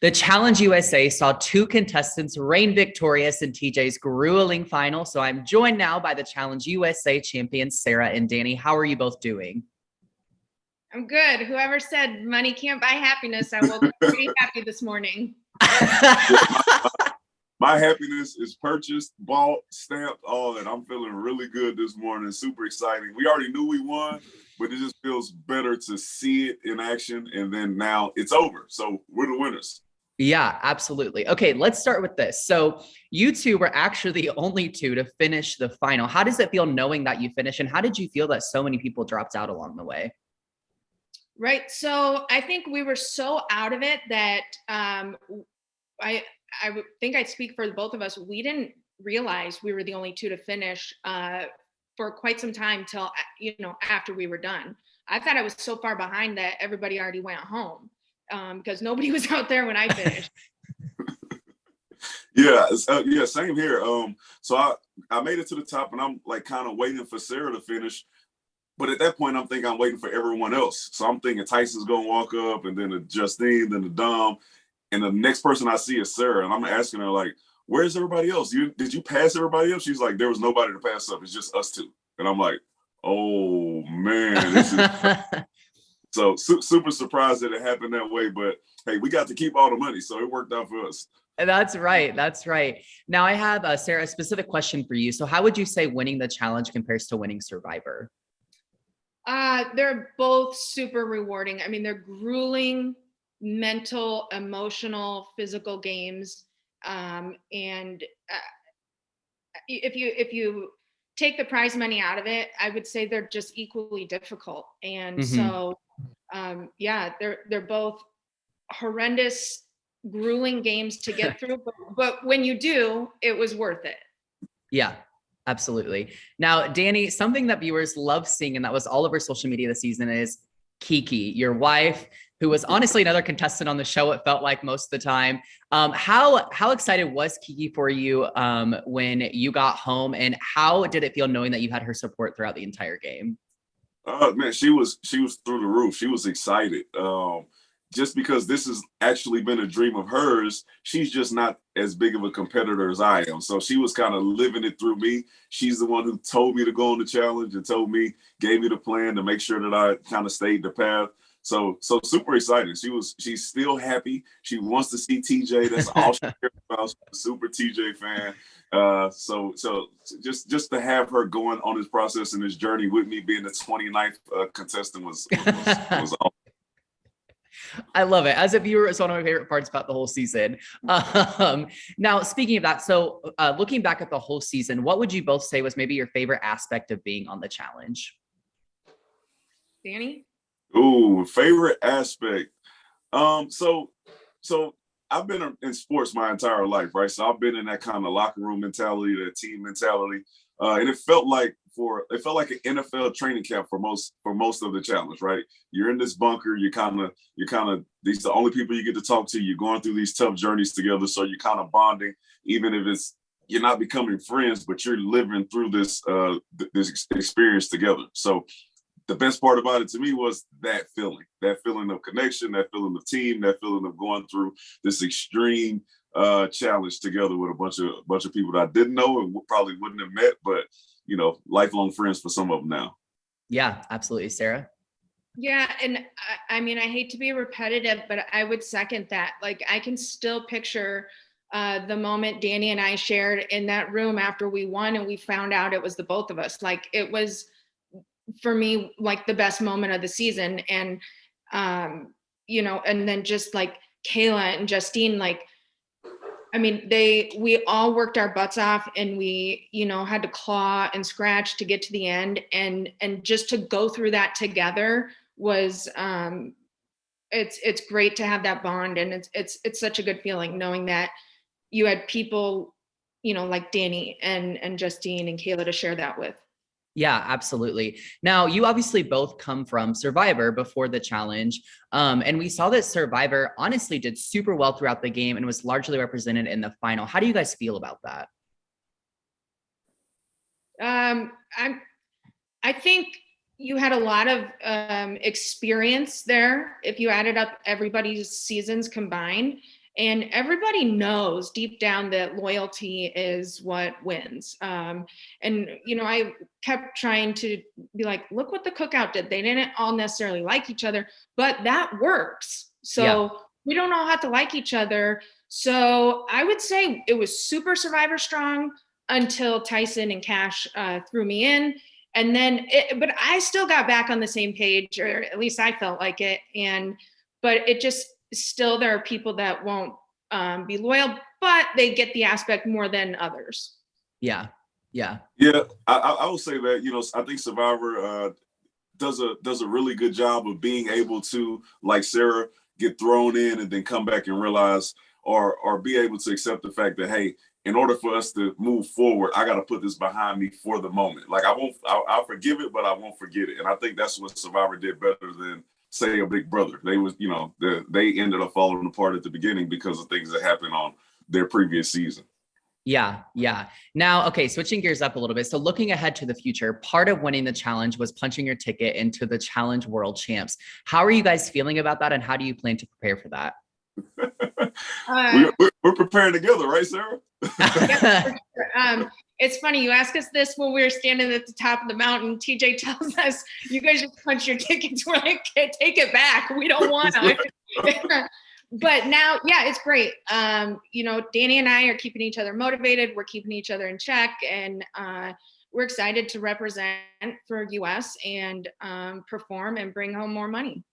The Challenge USA saw two contestants reign victorious in TJ's grueling final. So I'm joined now by the Challenge USA champions, Sarah and Danny. How are you both doing? I'm good. Whoever said money can't buy happiness, I woke up pretty happy this morning. My happiness is purchased, bought, stamped, all that. I'm feeling really good this morning. Super exciting. We already knew we won, but it just feels better to see it in action. And then now it's over. So we're the winners. Yeah, absolutely. Okay, let's start with this. So you two were actually the only two to finish the final. How does it feel knowing that you finished? And how did you feel that so many people dropped out along the way? Right. So I think we were so out of it that I would think I'd speak for both of us. We didn't realize we were the only two to finish for quite some time till, after we were done. I thought I was so far behind that everybody already went home because nobody was out there when I finished. Yeah, same here. So I made it to the top and I'm like kind of waiting for Sarah to finish. But at that point, I'm thinking I'm waiting for everyone else. So I'm thinking Tyson's going to walk up and then the Justine, then the Dom. And the next person I see is Sarah. And I'm asking her, like, where's everybody else? Did you pass everybody else? She's like, there was nobody to pass up. It's just us two. And I'm like, oh, man. This is so super surprised that it happened that way. But, hey, we got to keep all the money. So it worked out for us. That's right. That's right. Now I have, Sarah, a specific question for you. So how would you say winning the challenge compares to winning Survivor? They're both super rewarding. I mean, they're grueling, mental, emotional, physical games. And if you take the prize money out of it, I would say they're just equally difficult. And so, they're both horrendous, grueling games to get through. But when you do, it was worth it. Yeah. Absolutely. Now, Danny, something that viewers love seeing, and that was all over social media this season, is Kiki, your wife, who was honestly another contestant on the show, it felt like most of the time. How excited was Kiki for you when you got home, and how did it feel knowing that you had her support throughout the entire game? Man, she was through the roof. She was excited. Just because this has actually been a dream of hers, she's just not as big of a competitor as I am. So she was kind of living it through me. She's the one who told me to go on the challenge and gave me the plan to make sure that I kind of stayed the path. So super excited. She's still happy. She wants to see TJ. That's all she cares about. She's a super TJ fan. So just to have her going on this process and this journey with me, being the 29th contestant was awesome. I love it. As a viewer, it's one of my favorite parts about the whole season. Now, speaking of that, so looking back at the whole season, what would you both say was maybe your favorite aspect of being on the challenge? Danny? Ooh, favorite aspect. So I've been in sports my entire life, right? So I've been in that kind of locker room mentality, that team mentality. And it felt like an NFL training camp for most of the challenge, right? You're in this bunker, you're kind of these are the only people you get to talk to. You're going through these tough journeys together, so you're kind of bonding, even if you're not becoming friends, but you're living through this experience together. So the best part about it to me was that feeling of connection, that feeling of team, that feeling of going through this extreme challenge together with a bunch of people that I didn't know and probably wouldn't have met, but lifelong friends for some of them now. Yeah, absolutely. Sarah? Yeah. And I mean, I hate to be repetitive, but I would second that. Like, I can still picture the moment Danny and I shared in that room after we won and we found out it was the both of us. Like, it was, for me, like the best moment of the season. And, and then just like Kayla and Justine, like, I mean, we all worked our butts off and we, had to claw and scratch to get to the end. And just to go through that together was, it's great to have that bond. And it's such a good feeling knowing that you had people, like Danny and Justine and Kayla to share that with. Yeah, absolutely. Now, you obviously both come from Survivor before the challenge. And we saw that Survivor honestly did super well throughout the game and was largely represented in the final. How do you guys feel about that? I think you had a lot of experience there if you added up everybody's seasons combined. And everybody knows deep down that loyalty is what wins. And, I kept trying to be like, look what the cookout did. They didn't all necessarily like each other, but that works. So we don't all have to like each other. So I would say it was super Survivor strong until Tyson and Cash threw me in. And then, but I still got back on the same page, or at least I felt like it. But it just, still there are people that won't be loyal, but they get the aspect more than others. Yeah. I will say that, I think Survivor does a really good job of being able to, like Sarah, get thrown in and then come back and realize or be able to accept the fact that, hey, in order for us to move forward, I got to put this behind me for the moment. Like I'll forgive it, but I won't forget it. And I think that's what Survivor did better than, say, a Big Brother. They was, they ended up falling apart at the beginning because of things that happened on their previous season. Yeah. Now, okay, switching gears up a little bit. So looking ahead to the future, part of winning the challenge was punching your ticket into the Challenge World Champs. How are you guys feeling about that, and how do you plan to prepare for that? We're preparing together, right, Sarah? It's funny, you ask us this when we were standing at the top of the mountain. TJ tells us, you guys just punch your tickets. We're like, take it back. We don't want to. But now, it's great. Danny and I are keeping each other motivated. We're keeping each other in check. And we're excited to represent for US and perform and bring home more money.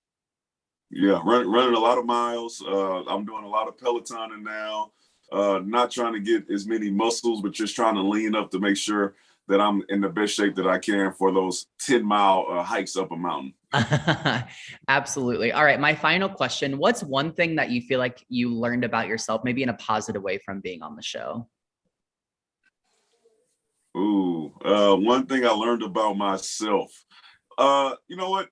Yeah, running a lot of miles. I'm doing a lot of Pelotoning now. Not trying to get as many muscles, but just trying to lean up to make sure that I'm in the best shape that I can for those 10-mile hikes up a mountain. Absolutely. All right. My final question. What's one thing that you feel like you learned about yourself, maybe in a positive way, from being on the show? One thing I learned about myself. You know what?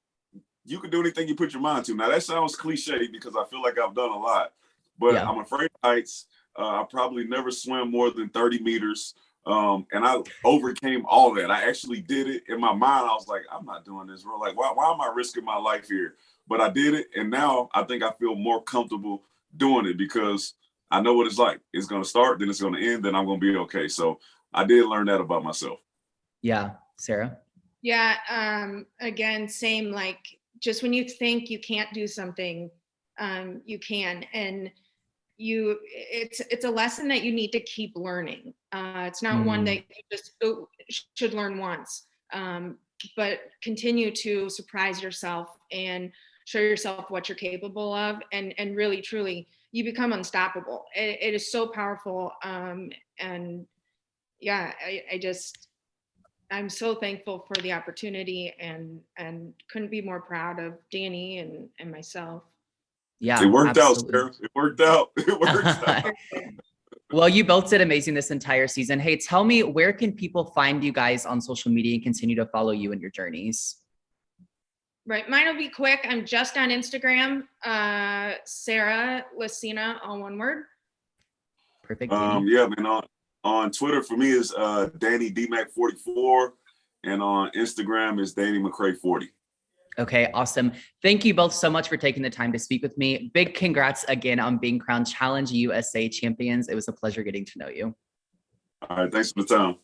You can do anything you put your mind to. Now, that sounds cliche because I feel like I've done a lot, but I'm afraid of heights. I probably never swam more than 30 meters. And I overcame all that. I actually did it. In my mind, I was like, I'm not doing this, bro. Like, why am I risking my life here? But I did it. And now I think I feel more comfortable doing it because I know what it's like. It's going to start, then it's going to end, then I'm going to be okay. So I did learn that about myself. Yeah. Sarah? Yeah. Again, same, like, just when you think you can't do something, you can. And it's a lesson that you need to keep learning. It's not one that you just should learn once, but continue to surprise yourself and show yourself what you're capable of, and really, truly, you become unstoppable. It is so powerful. And yeah, I'm so thankful for the opportunity, and couldn't be more proud of Danny and myself. Yeah, it worked out, Sarah. It worked out. Well, you both did amazing this entire season. Hey, tell me, where can people find you guys on social media and continue to follow you in your journeys? Right, mine will be quick. I'm just on Instagram, Sarah Lacina, all one word. Perfect. Yeah, man. On Twitter for me is Danny DMac44, and on Instagram is Danny McCray 40. Okay, awesome. Thank you both so much for taking the time to speak with me. Big congrats again on being crowned Challenge USA champions. It was a pleasure getting to know you. All right, thanks for the time.